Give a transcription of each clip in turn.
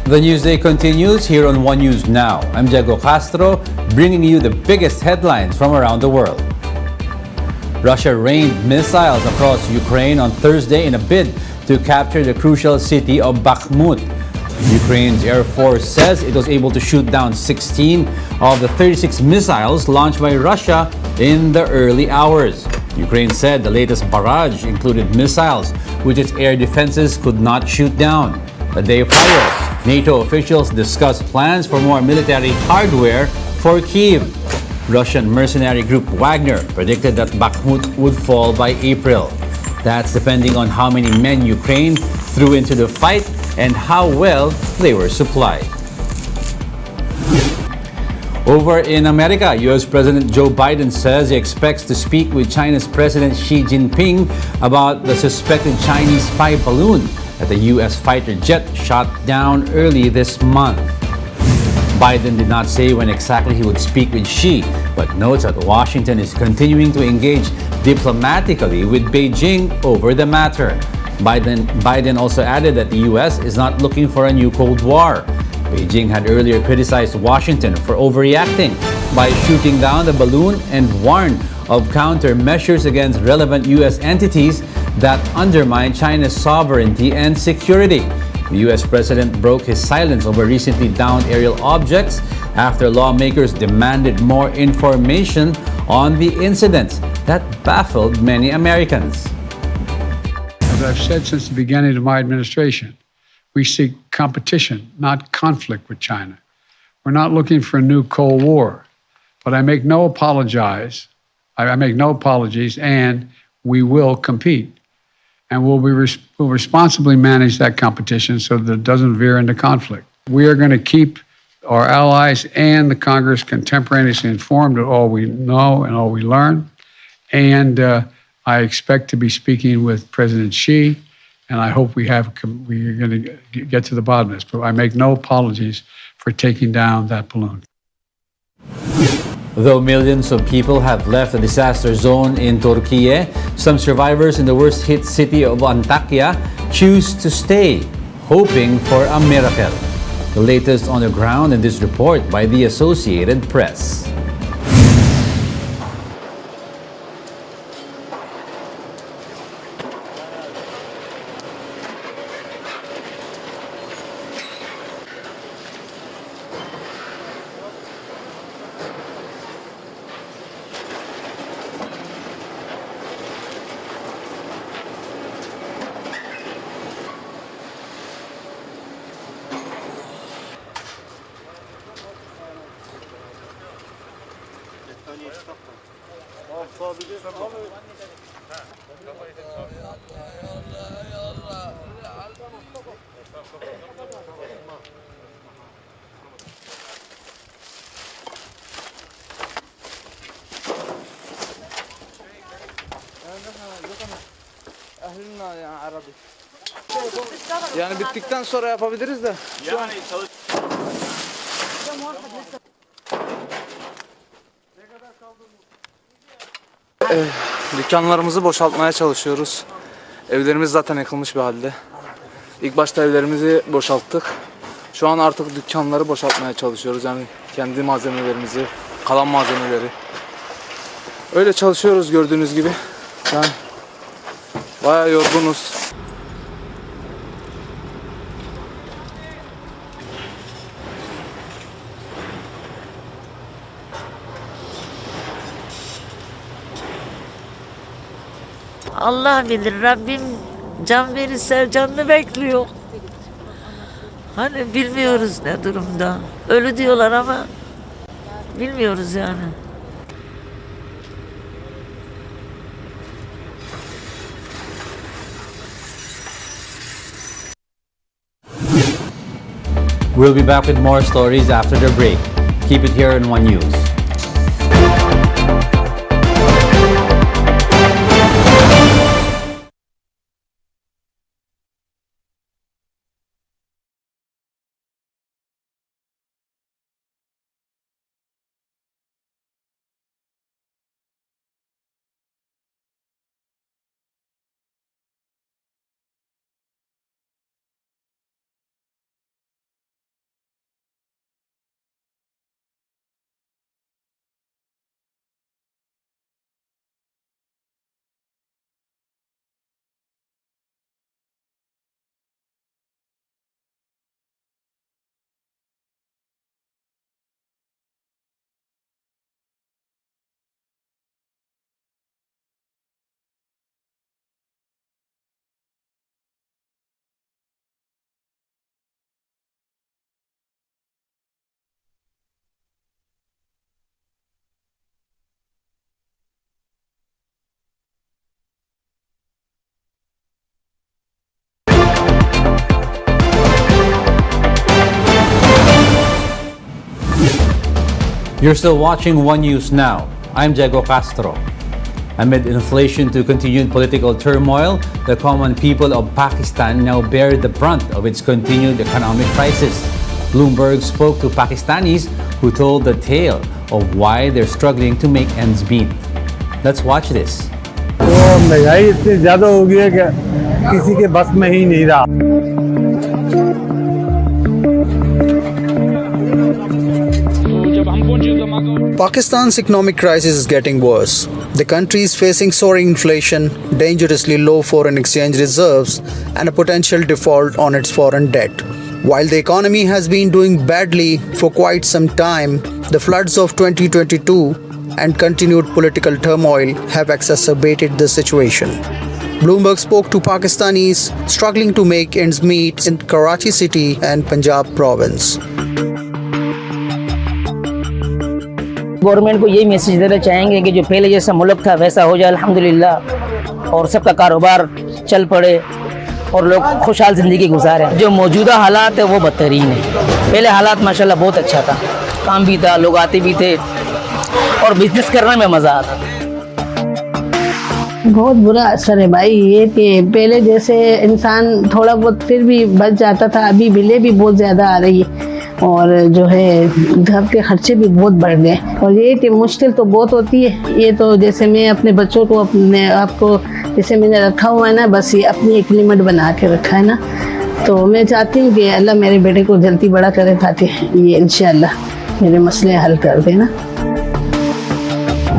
The Newsday continues here on One News Now. I'm Diego Castro, bringing you the biggest headlines from around the world. Russia rained missiles across Ukraine on Thursday in a bid to capture the crucial city of Bakhmut. Ukraine's Air Force says it was able to shoot down 16 of the 36 missiles launched by Russia in the early hours. Ukraine said the latest barrage included missiles which its air defenses could not shoot down. A day prior, NATO officials discussed plans for more military hardware for Kyiv. Russian mercenary group Wagner predicted that Bakhmut would fall by April. That's depending on how many men Ukraine threw into the fight and how well they were supplied. Over in America, U.S. President Joe Biden says he expects to speak with China's President Xi Jinping about the suspected Chinese spy balloon that the U.S. fighter jet shot down early this month. Biden did not say when exactly he would speak with Xi, but notes that Washington is continuing to engage diplomatically with Beijing over the matter. Biden also added that the U.S. is not looking for a new Cold War. Beijing had earlier criticized Washington for overreacting by shooting down the balloon and warned of countermeasures against relevant U.S. entities that undermine China's sovereignty and security. The U.S. president broke his silence over recently downed aerial objects after lawmakers demanded more information on the incidents that baffled many Americans. As I've said since the beginning of my administration, we seek competition, not conflict with China. We're not looking for a new Cold War, but I make no apologies, and we will compete. And we'll responsibly manage that competition so that it doesn't veer into conflict. We are going to keep our allies and the Congress contemporaneously informed of all we know and all we learn. And I expect to be speaking with President Xi, and I hope we are going to get to the bottom of this. But I make no apologies for taking down that balloon. Though millions of people have left the disaster zone in Turkey, some survivors in the worst-hit city of Antakya choose to stay, hoping for a miracle. The latest on the ground in this report by the Associated Press. Yani bittikten sonra yapabiliriz de. Yani çalış. Dükkanlarımızı boşaltmaya çalışıyoruz. Evlerimiz zaten yıkılmış bir halde. İlk başta evlerimizi boşalttık. Şu an artık dükkanları boşaltmaya çalışıyoruz. Yani kendi malzemelerimizi, kalan malzemeleri. Öyle çalışıyoruz gördüğünüz gibi. Yani bayağı yorgunuz. Allah bilir, Rabbim can verirse canını bekliyor. Hani bilmiyoruz ne durumda. Ölü diyorlar ama bilmiyoruz yani. We'll be back with more stories after the break. Keep it here on One News. You're still watching One News Now. I'm Diego Castro. Amid inflation to continued political turmoil, the common people of Pakistan now bear the brunt of its continued economic crisis. Bloomberg spoke to Pakistanis who told the tale of why they're struggling to make ends meet. Let's watch this. तो महंगाई इतनी ज़्यादा हो गई है कि किसी के बस में ही नहीं रहा। Pakistan's economic crisis is getting worse. The country is facing soaring inflation, dangerously low foreign exchange reserves, and a potential default on its foreign debt. While the economy has been doing badly for quite some time, the floods of 2022 and continued political turmoil have exacerbated the situation. Bloomberg spoke to Pakistanis struggling to make ends meet in Karachi city and Punjab province. Government को यही message देना चाहेंगे कि जो पहले जैसा मुल्क था वैसा हो जाए अल्हम्दुलिल्लाह, और सबका कारोबार चल पड़े और लोग खुशहाल ज़िंदगी गुजारें। जो मौजूदा हालात है वो बदतरीन है। पहले हालात माशाल्लाह बहुत अच्छा था, काम भी था, लोग आते भी थे और बिजनेस करने में मज़ा आता था। बहुत बुरा असर है भाई, ये कि पहले जैसे इंसान थोड़ा बहुत फिर भी बच जाता था, अभी बिलें भी बहुत ज़्यादा आ रही है और जो है घर के खर्चे भी बहुत बढ़ गए। और ये कि मुश्किल तो बहुत होती है। ये तो जैसे मैं अपने बच्चों को अपने आपको जैसे मैंने रखा हुआ है ना, बस ये अपनी एक लिमिट बना के रखा है ना, तो मैं चाहती हूँ कि अल्लाह मेरे बेटे को जल्दी बड़ा करे ताकि ये इंशाअल्लाह मेरे मसले हल कर देना।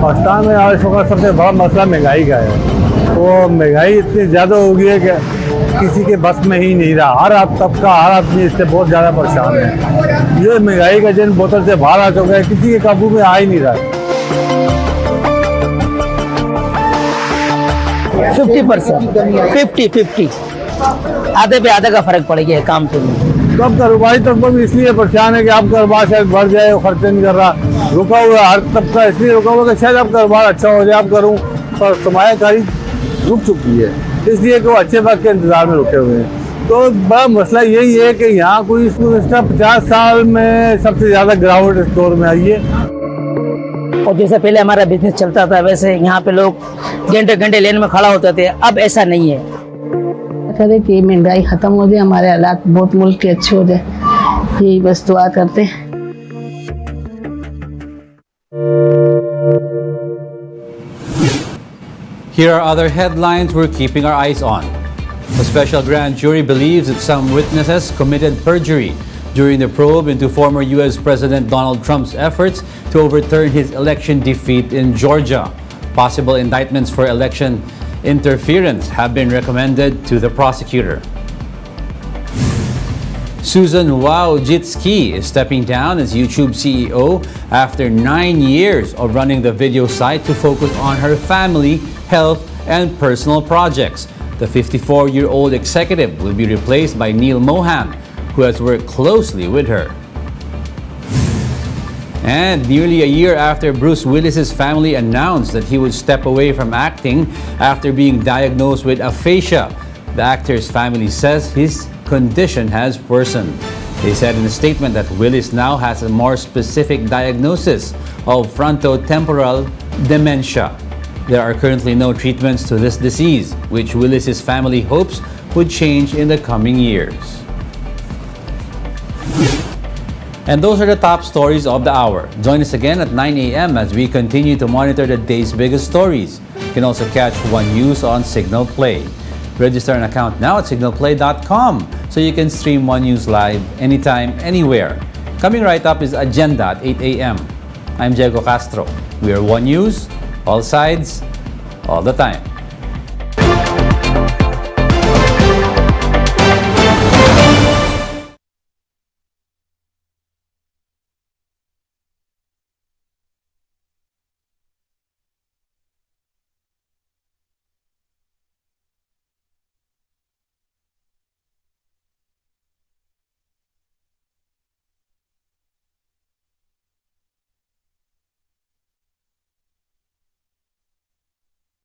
पाकिस्तान में आज वक्त सबसे बड़ा मसला महंगाई का है। वो महंगाई इतनी ज़्यादा हो गई है कि किसी के बस में ही नहीं रहा। हर तबका हर आदमी इससे बहुत ज़्यादा परेशान है। ये महंगाई का जन बोतल से बाहर आ चुका है, किसी के काबू में आ ही नहीं रहा। 50% 50-50 आधे पे आधे का फर्क पड़ गया है काम पे। कब कारोबारी तबका भी इसलिए परेशान है कि आप कारोबार शायद बढ़ जाए, वो खर्चे नहीं कर रहा, रुका हुआ है। हर तबका इसलिए रुका हुआ है कि शायद आप कारोबार अच्छा हो जाए, आप करूँ, पर सरमायाकारी रुक चुकी है, इसलिए कि वो अच्छे वक्त के इंतजार में रुके हुए हैं। तो बड़ा मसला यही है कि यहाँ कोई इसका 50 साल में सबसे ज़्यादा गिरावट इस दौर में आई है। और जैसे पहले हमारा बिजनेस चलता था वैसे यहाँ पे लोग घंटे घंटे लेन में खड़ा होते थे, अब ऐसा नहीं है। करे कि महंगाई ख़त्म हो जाए, हमारे हालात बहुत मुल्क के अच्छे हो जाए, यही बस दुआ करते हैं। Here are other headlines we're keeping our eyes on. A special grand jury believes that some witnesses committed perjury during the probe into former U.S. President Donald Trump's efforts to overturn his election defeat in Georgia. Possible indictments for election interference have been recommended to the prosecutor. Susan Wojcicki is stepping down as YouTube CEO after 9 years of running the video site to focus on her family, health, and personal projects. The 54-year-old executive will be replaced by Neil Mohan, who has worked closely with her. And nearly a year after Bruce Willis's family announced that he would step away from acting after being diagnosed with aphasia, the actor's family says his condition has worsened. They said in a statement that Willis now has a more specific diagnosis of frontotemporal dementia. There are currently no treatments to this disease, which Willis's family hopes would change in the coming years. And those are the top stories of the hour. Join us again at 9 a.m. as we continue to monitor the day's biggest stories. You can also catch One News on Signal Play. Register an account now at signalplay.com so you can stream One News live anytime, anywhere. Coming right up is Agenda at 8 a.m. I'm Diego Castro. We are One News, all sides, all the time.